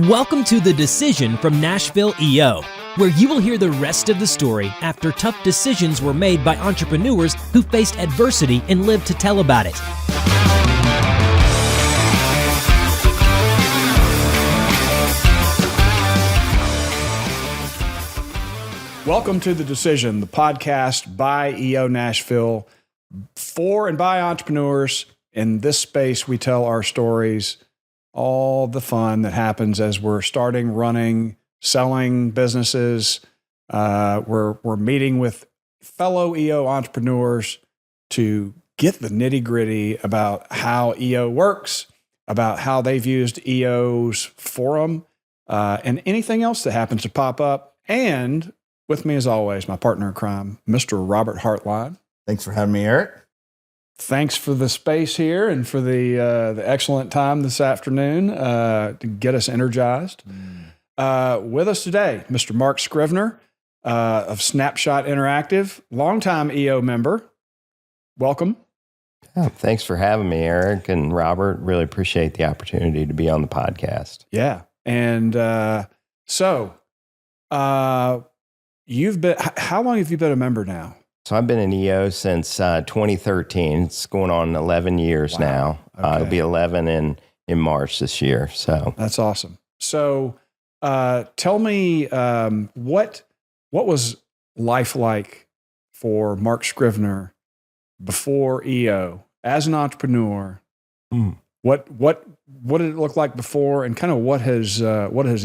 Welcome to The Decision from Nashville EO, where you will hear the rest of the story after tough decisions were made by entrepreneurs who faced adversity and lived to tell about it. Welcome to The Decision, the podcast by EO Nashville, for and by entrepreneurs. In this space, we tell our stories, all the fun that happens as we're starting, running, selling businesses. We're meeting with fellow EO entrepreneurs to get the nitty-gritty about how EO works, about how they've used EO's forum, and anything else that happens to pop up. And with me, as always, my partner in crime, Mr. Robert Hartline. Thanks for having me, Eric. Thanks for the space here and for the excellent time this afternoon to get us energized. With us today, Mr. Mark Scrivner of Snapshot Interactive, longtime EO member. Welcome. Yeah, thanks for having me, Eric and Robert. Really appreciate the opportunity to be on the podcast. Yeah. And you've been, how long have you been a member now? So I've been in EO since 2013. It's going on 11 years now. Okay. It'll be 11 in March this year. So that's awesome. So tell me what was life like for Mark Scrivner before EO as an entrepreneur? What did it look like before, and kind of what has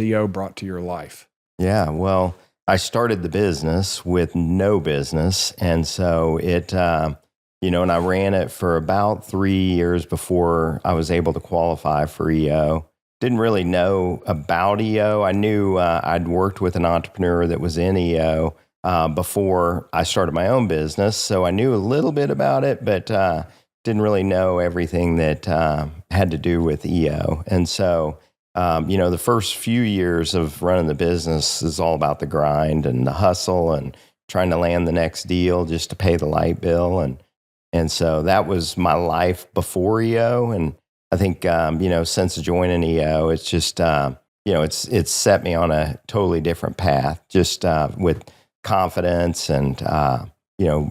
EO brought to your life? Yeah, well, I started the business with no business. And so and I ran it for about 3 years before I was able to qualify for EO. Didn't really know about EO. I knew I'd worked with an entrepreneur that was in EO before I started my own business. So I knew a little bit about it, but didn't really know everything that had to do with EO. And so the first few years of running the business is all about the grind and the hustle and trying to land the next deal just to pay the light bill. And so that was my life before EO. And I think, since joining EO, it's just, it's set me on a totally different path, just with confidence and,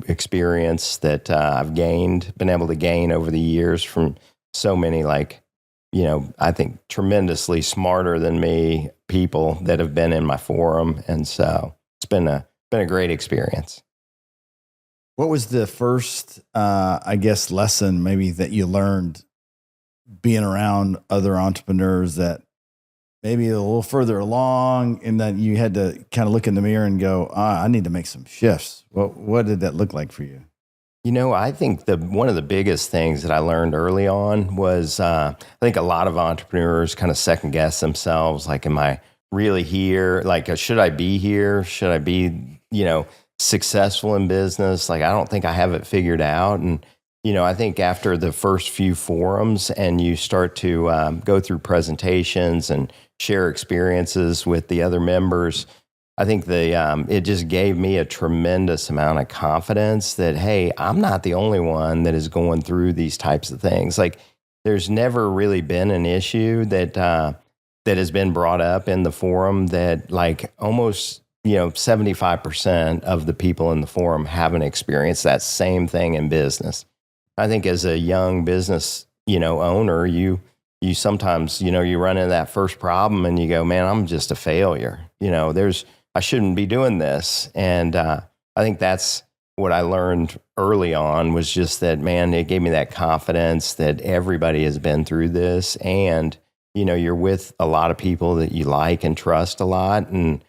experience that I've been able to gain over the years from so many, I think tremendously smarter than me people that have been in my forum. And so it's been a great experience. What was the first, lesson maybe that you learned being around other entrepreneurs that maybe a little further along, and that you had to kind of look in the mirror and go, I need to make some shifts? What did that look like for you? I think one of the biggest things that I learned early on was I think a lot of entrepreneurs kind of second guess themselves. Like, am I really here? Like, should I be here? Should I be, successful in business? Like, I don't think I have it figured out. And, I think after the first few forums and you start to go through presentations and share experiences with the other members, I think it just gave me a tremendous amount of confidence that, hey, I'm not the only one that is going through these types of things. Like, there's never really been an issue that has been brought up in the forum that, like, almost 75% of the people in the forum haven't experienced that same thing in business. I think as a young business owner, you sometimes you run into that first problem and you go, man, I'm just a failure. I shouldn't be doing this. And I think that's what I learned early on, was just that, man, it gave me that confidence that everybody has been through this. And, you're with a lot of people that you like and trust a lot. And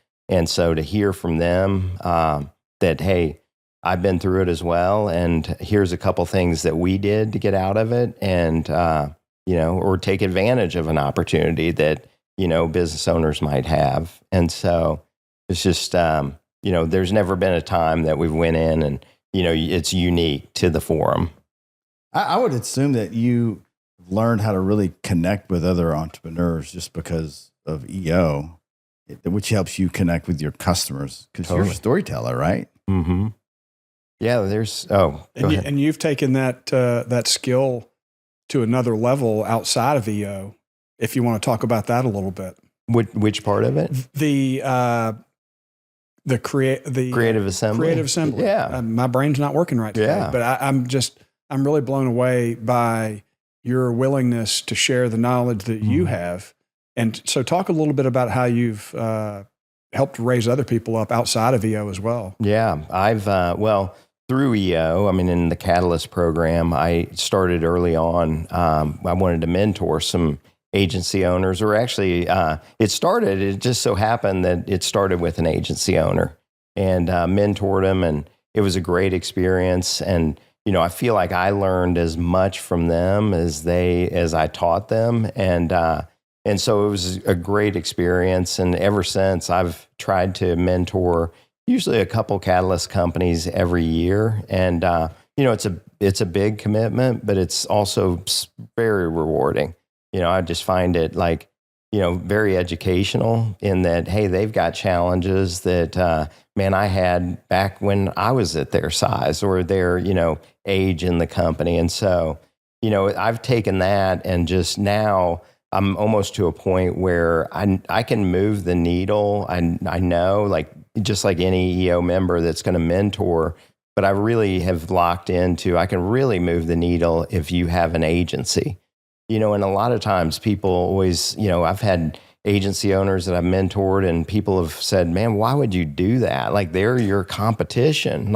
so to hear from them that, hey, I've been through it as well, and here's a couple things that we did to get out of it, and, or take advantage of an opportunity that, business owners might have. And so it's just, there's never been a time that we went in and, it's unique to the forum. I would assume that you learned how to really connect with other entrepreneurs just because of EO, which helps you connect with your customers, because you're a storyteller, right? Mm-hmm. Yeah, and you've taken that skill to another level outside of EO, if you want to talk about that a little bit. Which part of it? The Creative assembly. Creative assembly. Yeah. My brain's not working right today, Yeah. but I'm really blown away by your willingness to share the knowledge that you have. And so talk a little bit about how you've helped raise other people up outside of EO as well. Yeah. I've, through EO, in the Catalyst program, I started early on. I wanted to mentor some agency owners, or actually, it just so happened that it started with an agency owner, and mentored them, and it was a great experience. And, I feel like I learned as much from them as I taught them. And so it was a great experience. And ever since, I've tried to mentor usually a couple Catalyst companies every year. And, it's a big commitment, but it's also very rewarding. I just find it very educational in that, hey, they've got challenges that, I had back when I was at their size or their, age in the company. And so, I've taken that, and just now I'm almost to a point where I can move the needle. I know, just like any EO member that's going to mentor, but I really have locked into, I can really move the needle if you have an agency. And a lot of times people always, I've had agency owners that I've mentored, and people have said, man, why would you do that? They're your competition.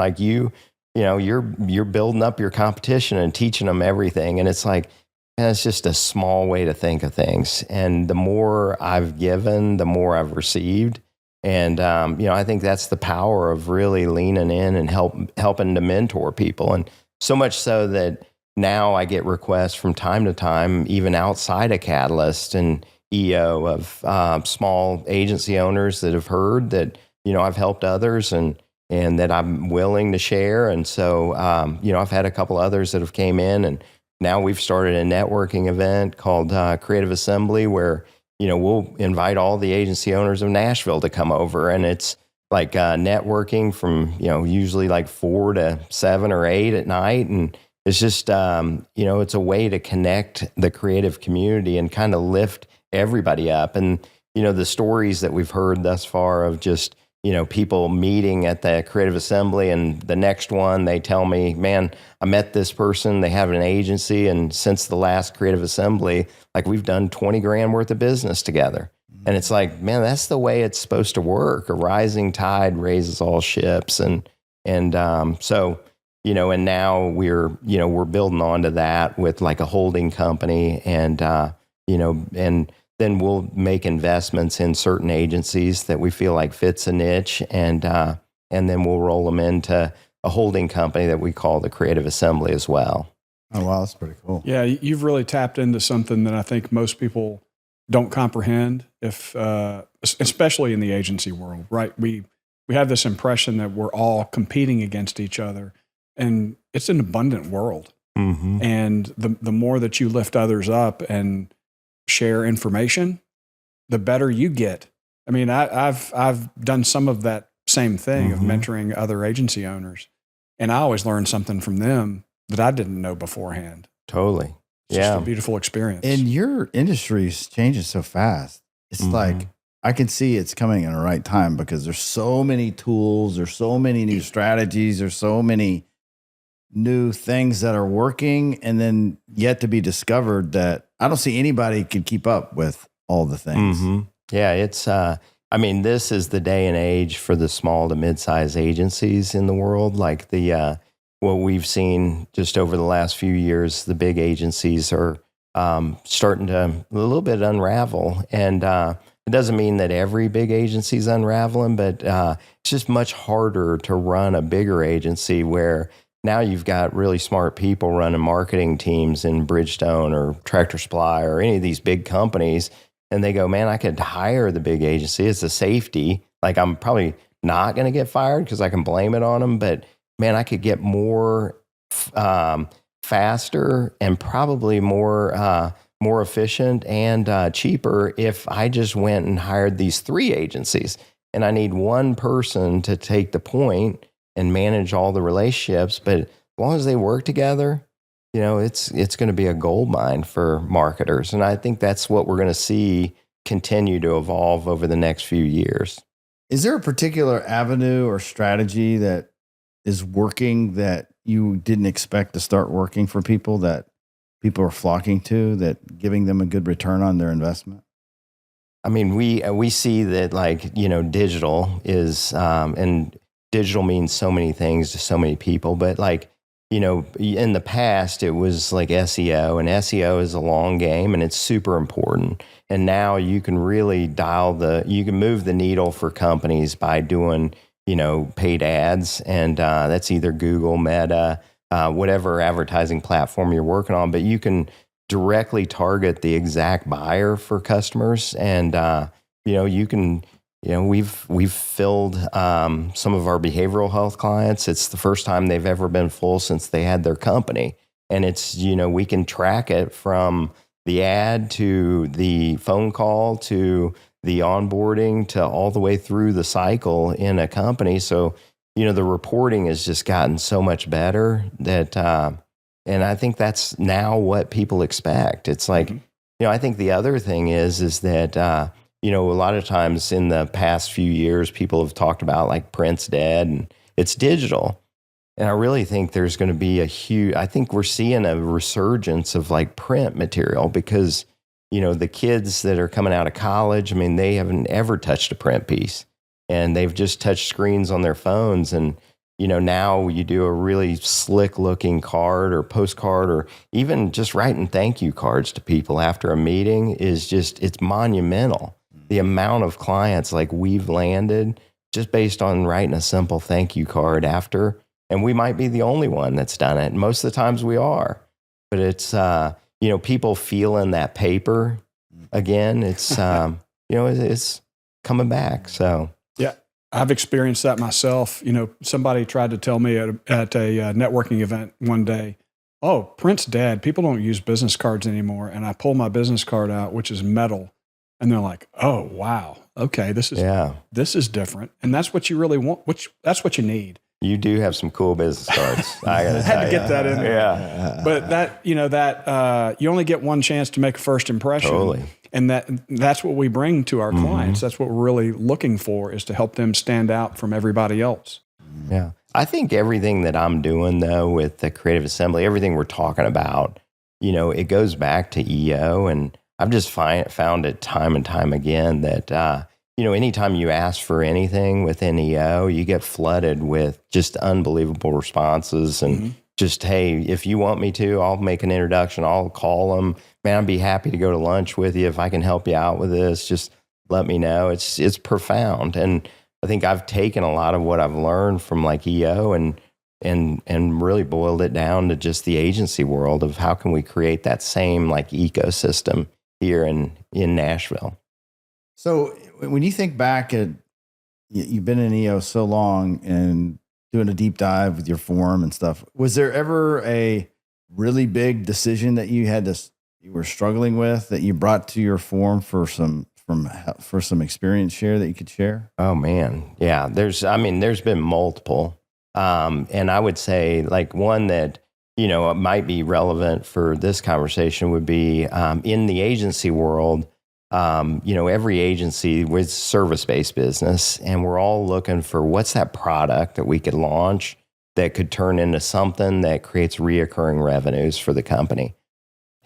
You're building up your competition and teaching them everything. And it's like, man, it's just a small way to think of things. And the more I've given, the more I've received. And, I think that's the power of really leaning in and helping to mentor people. And so much so that now I get requests from time to time, even outside of Catalyst and EO, of small agency owners that have heard that, I've helped others and that I'm willing to share. And so, I've had a couple others that have came in, and now we've started a networking event called Creative Assembly, where, we'll invite all the agency owners of Nashville to come over. And it's networking from, usually 4 to 7 or 8 at night. And it's just, it's a way to connect the creative community and kind of lift everybody up. And, the stories that we've heard thus far of just, people meeting at the Creative Assembly, and the next one, they tell me, man, I met this person, they have an agency, and since the last Creative Assembly, we've done 20 grand worth of business together. And it's like, man, that's the way it's supposed to work. A rising tide raises all ships. So, and now we're building onto that with a holding company, and, and then we'll make investments in certain agencies that we feel like fits a niche, and then we'll roll them into a holding company that we call the Creative Assembly as well. Oh, wow. That's pretty cool. Yeah. You've really tapped into something that I think most people don't comprehend, especially in the agency world, right? We have this impression that we're all competing against each other, and it's an abundant world. Mm-hmm. And the more that you lift others up and share information, the better you get. I've done some of that same thing of mentoring other agency owners, and I always learn something from them that I didn't know beforehand. Totally. It's just a beautiful experience. And your industry is changing so fast. It's I can see it's coming in the right time, because there's so many tools, there's so many new strategies, there's so many new things that are working and then yet to be discovered that I don't see anybody can keep up with all the things. Mm-hmm. Yeah, it's, this is the day and age for the small to mid-size agencies in the world. What we've seen just over the last few years, the big agencies are starting to a little bit unravel. And it doesn't mean that every big agency is unraveling, but it's just much harder to run a bigger agency where now you've got really smart people running marketing teams in Bridgestone or Tractor Supply or any of these big companies. And they go, man, I could hire the big agency. It's a safety. I'm probably not going to get fired because I can blame it on them. But man, I could get more faster and probably more efficient and cheaper if I just went and hired these 3 agencies. And I need one person to take the point and manage all the relationships. But as long as they work together, it's going to be a gold mine for marketers. And I think that's what we're going to see continue to evolve over the next few years. Is there a particular avenue or strategy that is working that you didn't expect to start working for people, that people are flocking to, that giving them a good return on their investment? I mean, we see that, like, digital is, and digital means so many things to so many people, but like, in the past it was like SEO, and SEO is a long game and it's super important. And now you can really you can move the needle for companies by doing, paid ads, and that's either Google, Meta, whatever advertising platform you're working on, but you can directly target the exact buyer for customers. And, you can, we've filled some of our behavioral health clients. It's the first time they've ever been full since they had their company. And it's, we can track it from the ad to the phone call to the onboarding to all the way through the cycle in a company. So, the reporting has just gotten so much better that, and I think that's now what people expect. It's like, I think the other thing is that, a lot of times in the past few years, people have talked about like print's dead and it's digital. And I really think there's going to be I think we're seeing a resurgence of like print material because, the kids that are coming out of college, I mean, they haven't ever touched a print piece and they've just touched screens on their phones. And, now you do a really slick looking card or postcard, or even just writing thank you cards to people after a meeting is just, it's monumental. The amount of clients like we've landed just based on writing a simple thank you card after. And we might be the only one that's done it. Most of the times we are, but it's, people feeling that paper again. It's, it's coming back. So, yeah, I've experienced that myself. Somebody tried to tell me at a networking event one day, oh, print's dead. People don't use business cards anymore. And I pull my business card out, which is metal. And they're like, oh, wow. Okay. This is different. And that's what you really want. That's what you need. You do have some cool business cards. I had to get that in there. Yeah. But that you only get one chance to make a first impression. Totally. And that's what we bring to our clients. That's what we're really looking for, is to help them stand out from everybody else. Yeah. I think everything that I'm doing though with the Creative Assembly, everything we're talking about, it goes back to EO, and I've just found it time and time again that, anytime you ask for anything within EO, you get flooded with just unbelievable responses and just, hey, if you want me to, I'll make an introduction. I'll call them. Man, I'd be happy to go to lunch with you if I can help you out with this. Just let me know. It's profound. And I think I've taken a lot of what I've learned from like EO and really boiled it down to just the agency world of how can we create that same like ecosystem here in Nashville. So when you think back at, you've been in EO so long and doing a deep dive with your form and stuff, was there ever a really big decision that you were struggling with that you brought to your form for some experience share that you could share? Oh man. Yeah. There's been multiple. And I would say like one that, might be relevant for this conversation would be, in the agency world, every agency with service-based business, and we're all looking for what's that product that we could launch that could turn into something that creates reoccurring revenues for the company.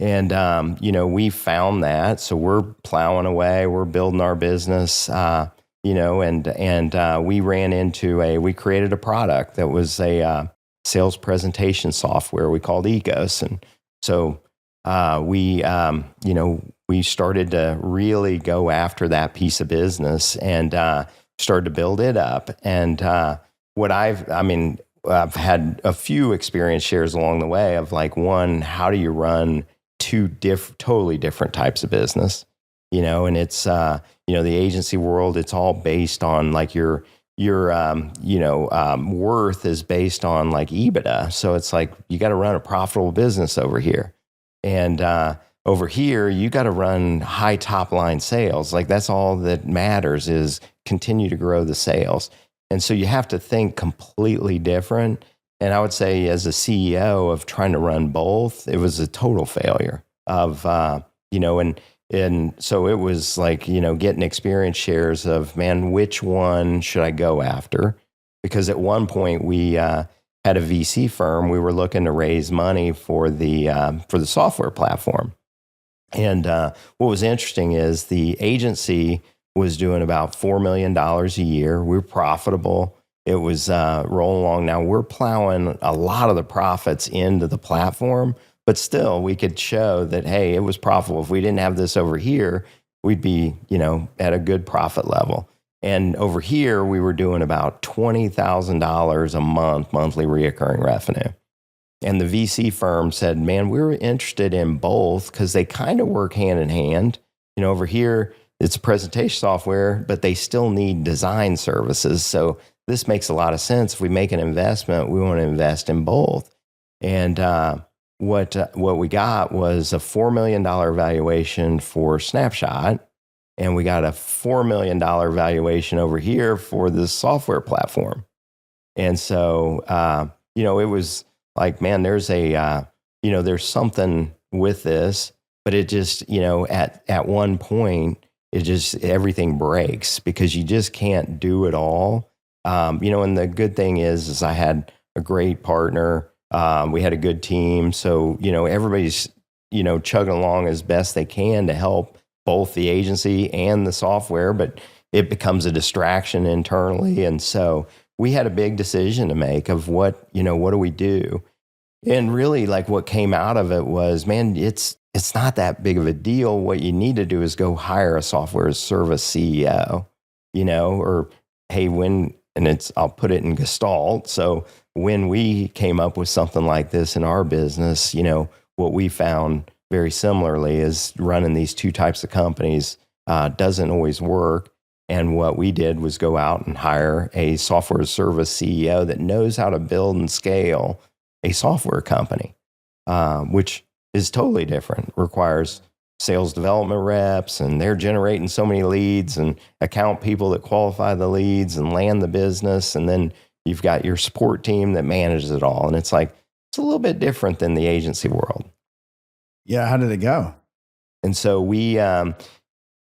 And, we found that. So we're plowing away, we're building our business, and we we created a product that was a sales presentation software we called Ecos. And so we started to really go after that piece of business and started to build it up. And I've had a few experience shares along the way of like, one, how do you run two totally different types of business? And it's, the agency world, it's all based on like your worth is based on like EBITDA. So it's like, you got to run a profitable business over here. And, over here, you got to run high top line sales. Like that's all that matters, is continue to grow the sales. And so you have to think completely different. And I would say as a CEO of trying to run both, it was a total failure of, and so it was like, getting experience shares of, man, which one should I go after? Because at one point we had a VC firm. We were looking to raise money for the software platform. And what was interesting is the agency was doing about $4 million a year. We were profitable. It was rolling along. Now we're plowing a lot of the profits into the platform, but still we could show that, hey, it was profitable. If we didn't have this over here, we'd be, at a good profit level. And over here, we were doing about $20,000 a month, monthly reoccurring revenue. And the VC firm said, man, we were interested in both because they kind of work hand in hand. Over here, it's presentation software, but they still need design services. So this makes a lot of sense. If we make an investment, we want to invest in both. And what we got was a $4 million valuation for Snapshot, and we got a $4 million valuation over here for this software platform. And so, it was like, man, there's there's something with this, but it just, at one point, everything breaks because you just can't do it all. And the good thing is I had a great partner. We had a good team. So, everybody's, chugging along as best they can to help both the agency and the software, but it becomes a distraction internally. And so we had a big decision to make of what do we do? And really, like, what came out of it was, man, it's not that big of a deal. What you need to do is go hire a software as service CEO, or hey, I'll put it in Gestalt. So when we came up with something like this in our business, what we found very similarly is running these two types of companies doesn't always work. And what we did was go out and hire a software as service CEO that knows how to build and scale a software company, which is totally different. Requires sales development reps, and they're generating so many leads, and account people that qualify the leads and land the business. And then you've got your support team that manages it all. And it's like, it's a little bit different than the agency world. Yeah. How did it go? And so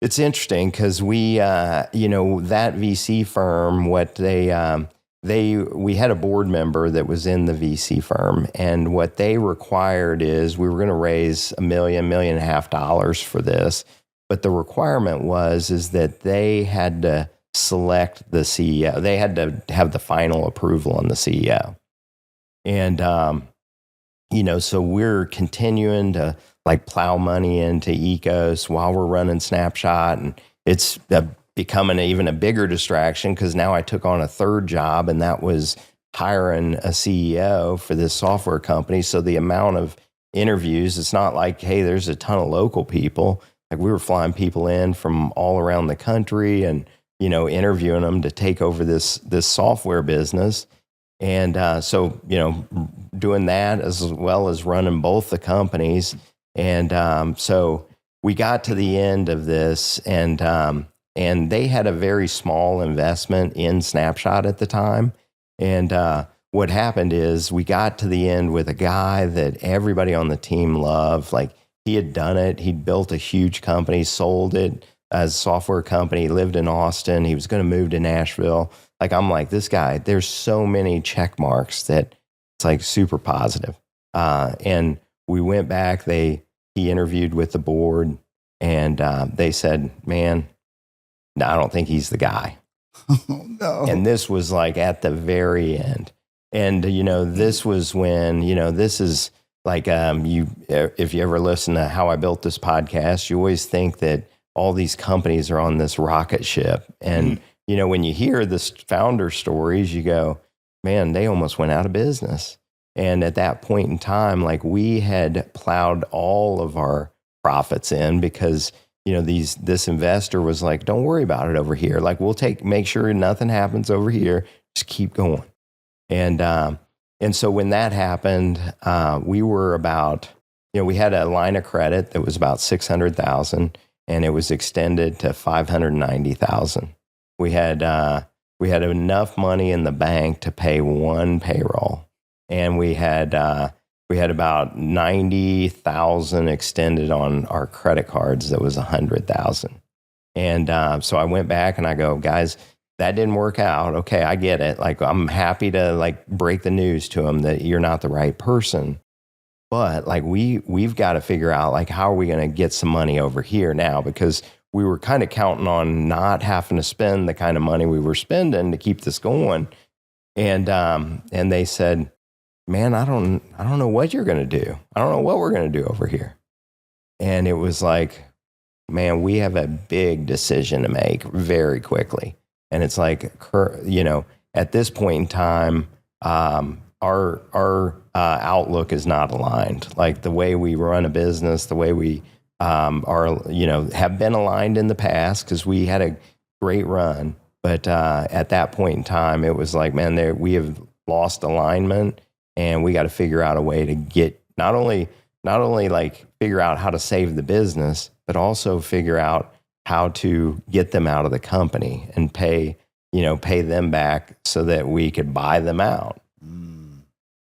it's interesting because we, that VC firm, we had a board member that was in the VC firm, and what they required is we were going to raise $1.5 million for this. But the requirement is that they had to select the CEO. They had to have the final approval on the CEO. And, so we're continuing to plow money into Ecos while we're running Snapshot. And it's becoming even a bigger distraction because now I took on a third job, and that was hiring a CEO for this software company. So the amount of interviews, it's not like, hey, there's a ton of local people. Like, we were flying people in from all around the country and, interviewing them to take over this software business. And so, doing that as well as running both the companies. And so we got to the end of this, and they had a very small investment in Snapshot at the time. And what happened is we got to the end with a guy that everybody on the team loved. Like, he had done it. He'd built a huge company, sold it as a software company, lived in Austin. He was going to move to Nashville. Like, I'm like, this guy, there's so many check marks that it's like super positive. And we went back, he interviewed with the board, and they said, man, no, I don't think he's the guy. Oh, no. And this was like at the very end. And, this was when, this is like, if you ever listen to how I built this podcast, you always think that all these companies are on this rocket ship. And, when you hear this founder stories, you go, man, they almost went out of business. And at that point in time, like, we had plowed all of our profits in because, this investor was like, don't worry about it over here. Like, we'll make sure nothing happens over here. Just keep going. And so when that happened, we were about, we had a line of credit that was about $600,000, and it was extended to $590,000. We had enough money in the bank to pay one payroll, and we had we had about 90,000 extended on our credit cards. That was 100,000. And so I went back and I go, guys, that didn't work out. Okay, I get it. Like, I'm happy to like break the news to them that you're not the right person. But like we've got to figure out like how are we going to get some money over here now, because we were kind of counting on not having to spend the kind of money we were spending to keep this going. And they said, man, I don't know what you're going to do. I don't know what we're going to do over here. And it was like, man, we have a big decision to make very quickly. And it's like, at this point in time, our outlook is not aligned. Like the way we run a business, the way we have been aligned in the past, because we had a great run. But at that point in time, it was like, man, we have lost alignment, and we got to figure out a way to get not only like figure out how to save the business, but also figure out how to get them out of the company and pay them back so that we could buy them out.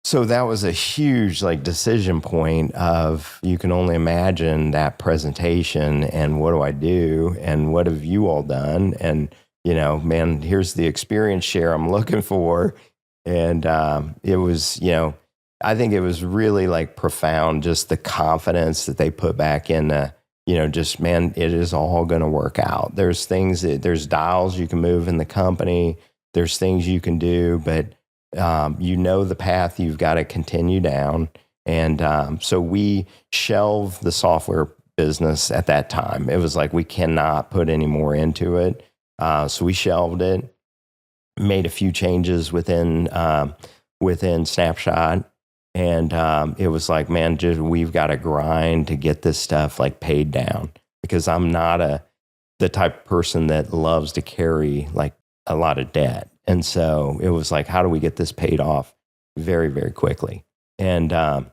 So that was a huge like decision point of, you can only imagine that presentation and what do I do and what have you all done? And, man, here's the experience share I'm looking for. And it was, I think it was really like profound, just the confidence that they put back in, just, man, it is all going to work out. There's there's dials you can move in the company. There's things you can do, but the path you've got to continue down. And so we shelved the software business at that time. It was like, we cannot put any more into it. So we shelved it, made a few changes within Snapshot. And it was like, man, we've got to grind to get this stuff like paid down, because I'm not the type of person that loves to carry like a lot of debt. And so it was like, how do we get this paid off very, very quickly? And I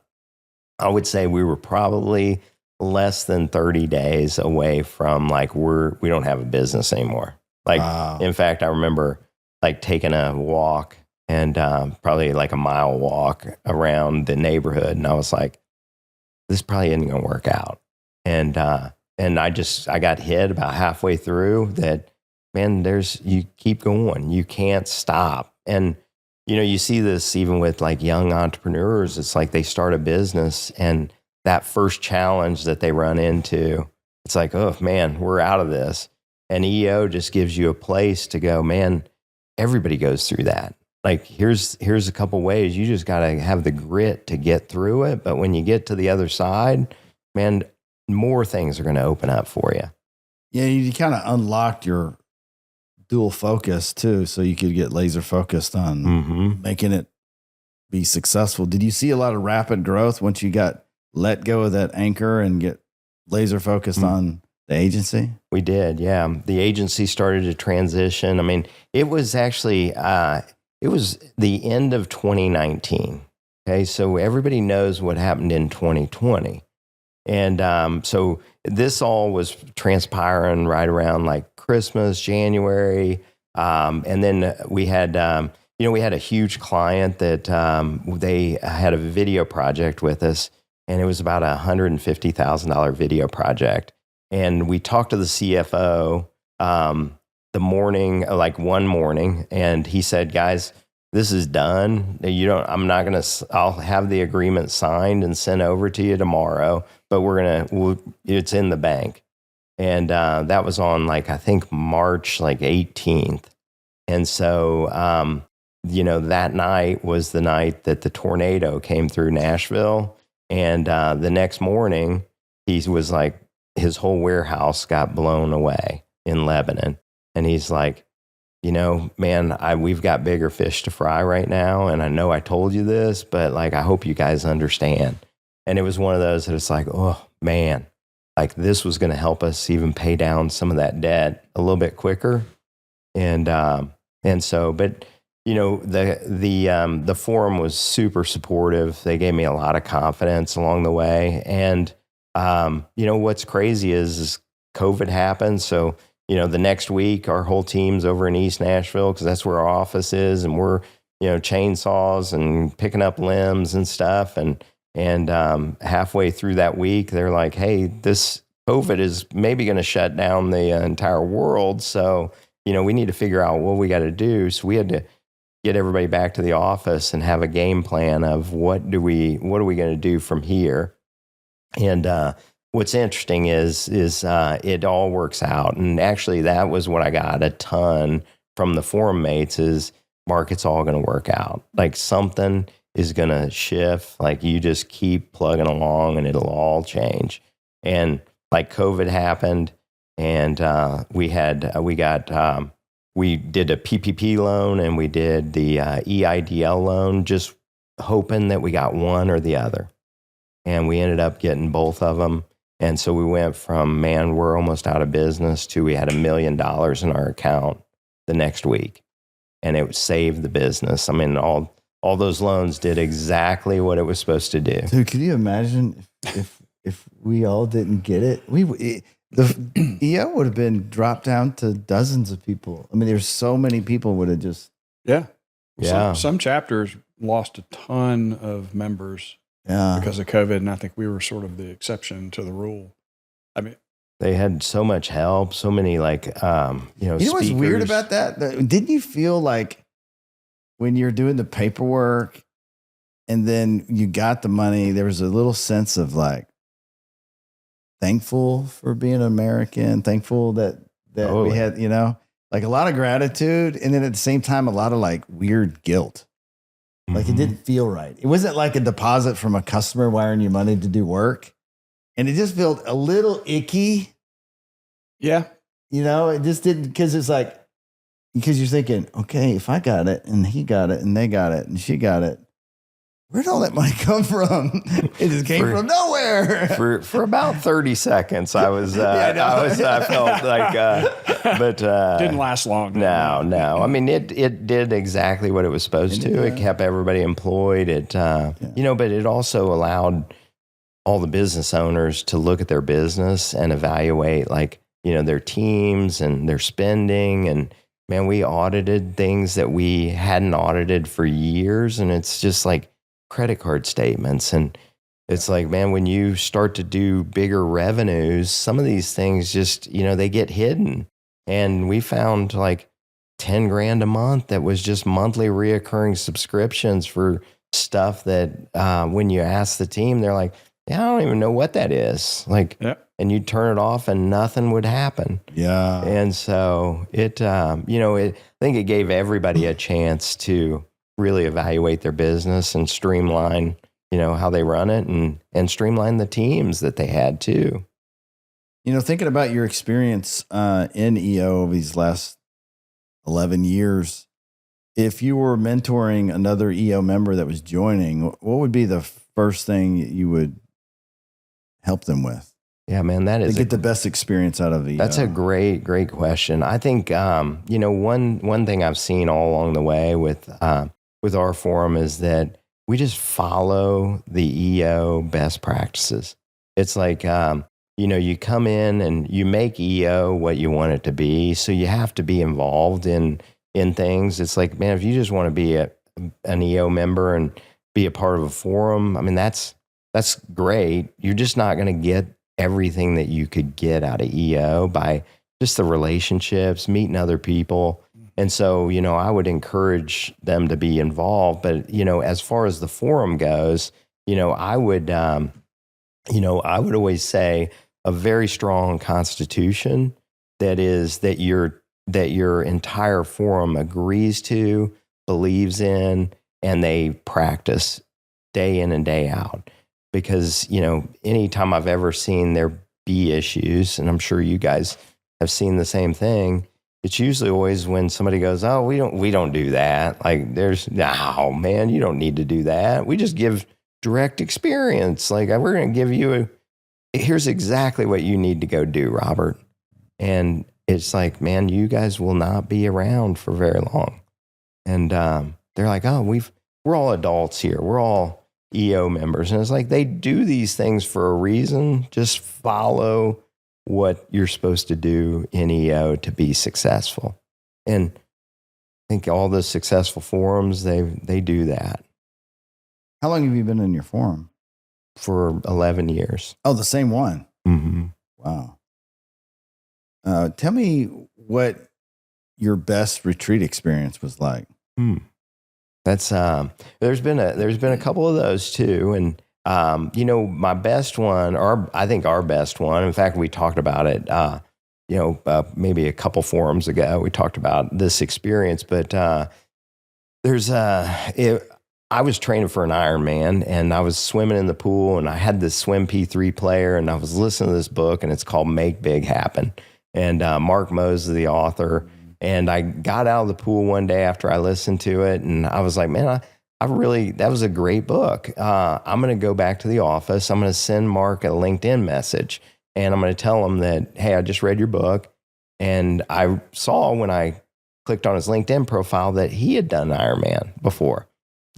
would say we were probably less than 30 days away from like, we don't have a business anymore. Like, wow. In fact, I remember like taking a walk and probably like a mile walk around the neighborhood. And I was like, this probably isn't going to work out. And I got hit about halfway through that, man, you keep going. You can't stop. And, you see this even with like young entrepreneurs. It's like they start a business, and that first challenge that they run into, it's like, oh man, we're out of this. And EO just gives you a place to go, man, everybody goes through that. Like, here's a couple ways. You just got to have the grit to get through it. But when you get to the other side, man, more things are going to open up for you. Yeah, you kind of unlocked your dual focus too, so you could get laser focused on making it be successful. Did you see a lot of rapid growth once you got let go of that anchor and get laser focused on the agency? We did, yeah. The agency started to transition. I mean, it was actually, it was the end of 2019. Okay, so everybody knows what happened in 2020. And so this all was transpiring right around like Christmas, January. And then we had, we had a huge client that they had a video project with us, and it was about a $150,000 video project. And we talked to the CFO one morning, and he said, guys, this is done. I'll have the agreement signed and sent over to you tomorrow, but it's in the bank. And that was on I think March 18th. And so, that night was the night that the tornado came through Nashville. And the next morning, he was like, his whole warehouse got blown away in Lebanon. And he's like, man, we've got bigger fish to fry right now. And I know I told you this, but I hope you guys understand. And it was one of those that it's like, oh man, this was going to help us even pay down some of that debt a little bit quicker. And so, but the forum was super supportive. They gave me a lot of confidence along the way. And, what's crazy is COVID happened. So, the next week, our whole team's over in East Nashville, because that's where our office is. And we're, chainsaws and picking up limbs and stuff. And And halfway through that week, they're like, hey, this COVID is maybe going to shut down the entire world. So, we need to figure out what we got to do. So we had to get everybody back to the office and have a game plan of what are we going to do from here. And what's interesting is it all works out. And actually, that was what I got a ton from the forum mates is, Mark, it's all going to work out. Like something is going to shift. Like you just keep plugging along and it'll all change. And like COVID happened and we did a PPP loan and we did the EIDL loan, just hoping that we got one or the other. And we ended up getting both of them. And so we went from, man, we're almost out of business to we had $1 million in our account the next week. And it saved the business. I mean, all those loans did exactly what it was supposed to do. Dude, could you imagine if we all didn't get it? The EO would have been dropped down to dozens of people. I mean, there's so many people would have just... Yeah. Yeah. Some chapters lost a ton of members because of COVID, and I think we were sort of the exception to the rule. I mean... They had so much help, so many You know what's weird about that? Didn't you feel like when you're doing the paperwork and then you got the money, there was a little sense of like thankful for being American, thankful that we had, like a lot of gratitude. And then at the same time, a lot of like weird guilt. Like it didn't feel right. It wasn't like a deposit from a customer wiring you money to do work. And it just felt a little icky. Yeah. It just didn't, because you're thinking, okay, if I got it and he got it and they got it and she got it, where'd all that money come from? It just came from nowhere. For about 30 seconds, I felt like, but didn't last long. No. I mean, it did exactly what it was supposed to. It kept everybody employed. But it also allowed all the business owners to look at their business and evaluate their teams and their spending. And man, we audited things that we hadn't audited for years. And it's just like credit card statements. And it's like, man, when you start to do bigger revenues, some of these things just, they get hidden. And we found like 10 grand a month that was just monthly reoccurring subscriptions for stuff that when you ask the team, they're like, yeah, I don't even know what that is. And you'd turn it off and nothing would happen. Yeah. And so I think it gave everybody a chance to really evaluate their business and streamline, how they run it and streamline the teams that they had too. Thinking about your experience in EO these last 11 years, if you were mentoring another EO member that was joining, what would be the first thing you would help them with? Yeah, man, that is to get the best experience out of EO. That's a great question. I think one thing I've seen all along the way with our forum is that we just follow the EO best practices. It's like you come in and you make EO what you want it to be, so you have to be involved in things. It's like, man, if you just want to be an EO member and be a part of a forum, I mean, that's great. You're just not going to get everything that you could get out of EO by just the relationships, meeting other people. And so, I would encourage them to be involved. But, as far as the forum goes, I would always say a very strong constitution that your entire forum agrees to, believes in, and they practice day in and day out. Because, anytime I've ever seen there be issues, and I'm sure you guys have seen the same thing, it's usually always when somebody goes, oh, we don't do that. Like no, man, you don't need to do that. We just give direct experience. Like we're going to give you here's exactly what you need to go do, Robert. And it's like, man, you guys will not be around for very long. And they're like, oh, we're all adults here. We're all EO members. And it's like, they do these things for a reason. Just follow what you're supposed to do in EO to be successful. And I think all the successful forums, they do that. How long have you been in your forum? for 11 years. Oh, the same one. Mm-hmm. Wow. Tell me what your best retreat experience was like. That's there's been a couple of those too, and my best one, or I think our best one. In fact, we talked about it. Maybe a couple forums ago, we talked about this experience. But I was training for an Ironman, and I was swimming in the pool, and I had this Swim P3 player, and I was listening to this book, and it's called Make Big Happen, and Mark Mose is the author. And I got out of the pool one day after I listened to it, and I was like, man, that was a great book. I'm going to go back to the office. I'm going to send Mark a LinkedIn message, and I'm going to tell him that, hey, I just read your book. And I saw when I clicked on his LinkedIn profile that he had done Ironman before,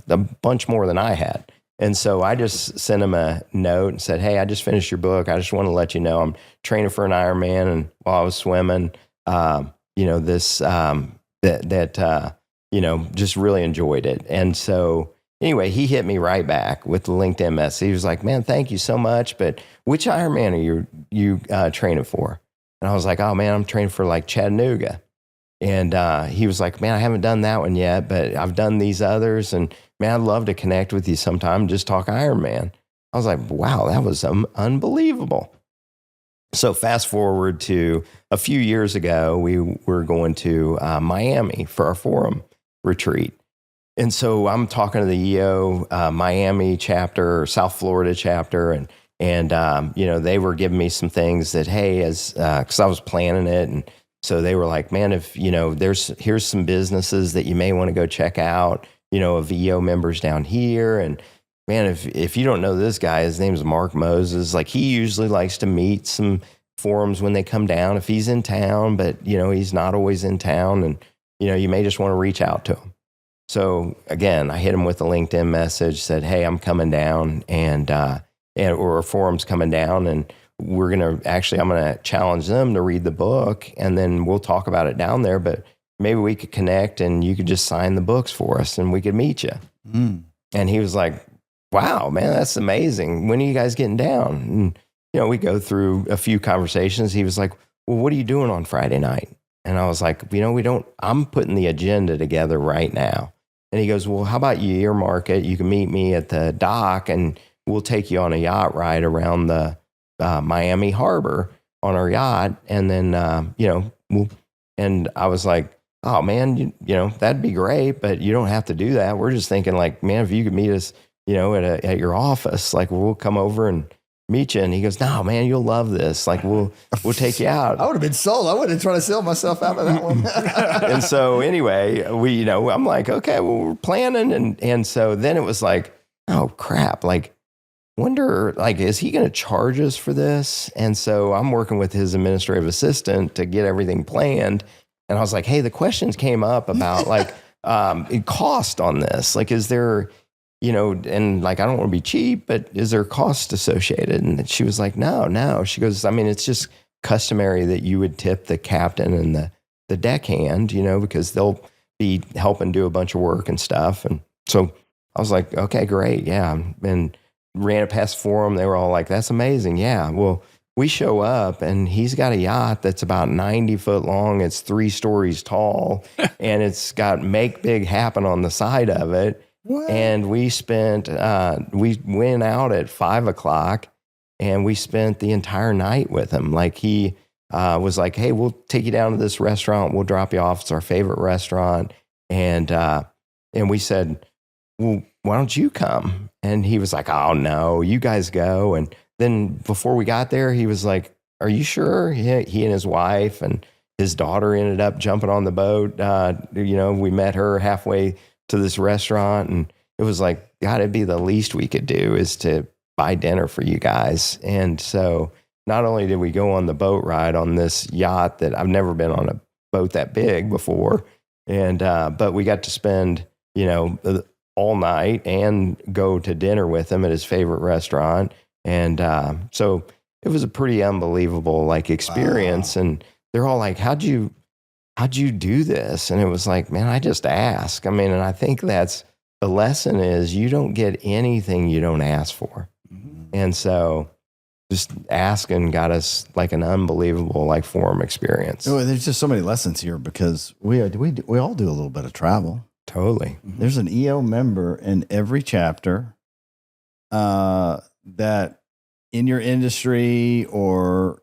a bunch more than I had. And so I just sent him a note and said, hey, I just finished your book. I just want to let you know I'm training for an Ironman. And while I was swimming, just really enjoyed it. And so anyway, he hit me right back with the LinkedIn message. He was like, man, thank you so much. But which Ironman are you training for? And I was like, oh man, I'm training for like Chattanooga. And he was like, man, I haven't done that one yet, but I've done these others. And man, I'd love to connect with you sometime, just talk Ironman. I was like, wow, that was unbelievable. So fast forward to a few years ago, we were going to Miami for our forum retreat. And so I'm talking to the EO Miami chapter, South Florida chapter, and they were giving me some things that, hey, because I was planning it. And so they were like, man, if, here's some businesses that you may want to go check out, of EO members down here. And man, if you don't know this guy, his name's Mark Moses. Like, he usually likes to meet some forums when they come down if he's in town, but he's not always in town, and you may just want to reach out to him. So again, I hit him with a LinkedIn message, said, hey, I'm coming down, or a forum's coming down, and I'm going to challenge them to read the book, and then we'll talk about it down there, but maybe we could connect and you could just sign the books for us and we could meet you. And he was like, wow, man, that's amazing. When are you guys getting down? And, we go through a few conversations. He was like, well, what are you doing on Friday night? And I was like, I'm putting the agenda together right now. And he goes, well, how about you earmark it? You can meet me at the dock and we'll take you on a yacht ride around the Miami harbor on our yacht. And then, and I was like, oh man, that'd be great, but you don't have to do that. We're just thinking like, man, if you could meet us, at your office, like we'll come over and meet you. And he goes, no, man, you'll love this. Like we'll take you out. I would have been sold. I wouldn't try to sell myself out of that one. And so anyway, I'm like, okay, well, we're planning. And so then it was like, oh crap. Like, wonder, like, is he going to charge us for this? And so I'm working with his administrative assistant to get everything planned. And I was like, hey, the questions came up about like cost on this. Like, is there, and like, I don't want to be cheap, but is there cost associated? And she was like, no. She goes, I mean, it's just customary that you would tip the captain and the deckhand, because they'll be helping do a bunch of work and stuff. And so I was like, okay, great. Yeah. And ran it past forum. They were all like, that's amazing. Yeah. Well, we show up and he's got a yacht that's about 90 foot long. It's 3 stories tall and it's got Make Big Happen on the side of it. What? And we went out at 5:00 and we spent the entire night with him. Like he was like, hey, we'll take you down to this restaurant. We'll drop you off. It's our favorite restaurant. And we said, well, why don't you come? And he was like, oh no, you guys go. And then before we got there, he was like, are you sure? He and his wife and his daughter ended up jumping on the boat. We met her halfway to this restaurant and it was like, God, it'd be the least we could do is to buy dinner for you guys. And so not only did we go on the boat ride on this yacht that I've never been on a boat that big before. And, but we got to spend, all night and go to dinner with him at his favorite restaurant. And so it was a pretty unbelievable like experience. Wow. And they're all like, how'd you do this? And it was like, man, I just ask. I mean, and I think that's the lesson is you don't get anything you don't ask for. Mm-hmm. And so just asking got us like an unbelievable like forum experience. Oh, there's just so many lessons here because we all do a little bit of travel. Totally. There's an EO member in every chapter that in your industry or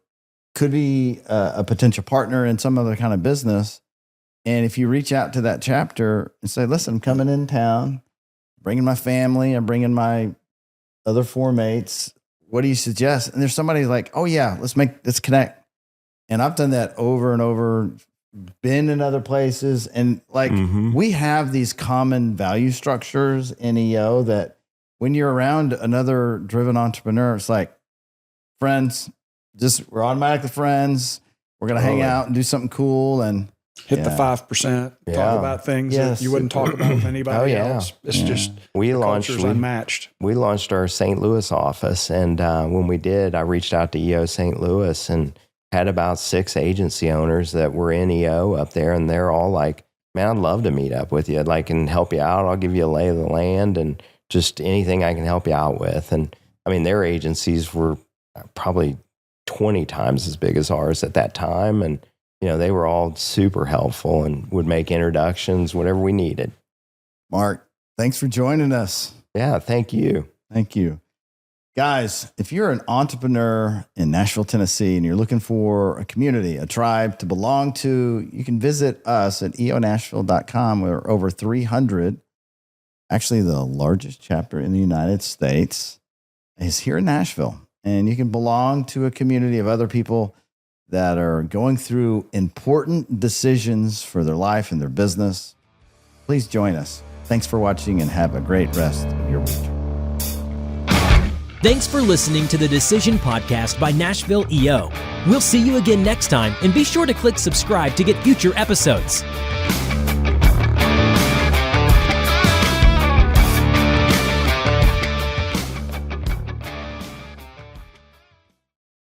could be a potential partner in some other kind of business. And if you reach out to that chapter and say, listen, I'm coming in town, bringing my family, I'm bringing my other four mates, what do you suggest? And there's somebody like, oh yeah, let's connect. And I've done that over and over, been in other places. And like, we have these common value structures in EO that when you're around another driven entrepreneur, it's like, friends, we're automatically friends. We're going to hang out and do something cool and hit the 5%, talk about things that you wouldn't talk about with anybody else. It's just, culture's unmatched. We launched our St. Louis office. And when we did, I reached out to EO St. Louis and had about 6 agency owners that were in EO up there. And they're all like, man, I'd love to meet up with you. I'd like and help you out. I'll give you a lay of the land and just anything I can help you out with. And I mean, their agencies were probably 20 times as big as ours at that time. And, they were all super helpful and would make introductions, whatever we needed. Mark, thanks for joining us. Yeah, thank you. Thank you. Guys, if you're an entrepreneur in Nashville, Tennessee, and you're looking for a community, a tribe to belong to, you can visit us at eonashville.com. We're over 300. Actually, the largest chapter in the United States is here in Nashville. And you can belong to a community of other people that are going through important decisions for their life and their business. Please join us. Thanks for watching and have a great rest of your week. Thanks for listening to the Decision Podcast by Nashville EO. We'll see you again next time, and be sure to click subscribe to get future episodes.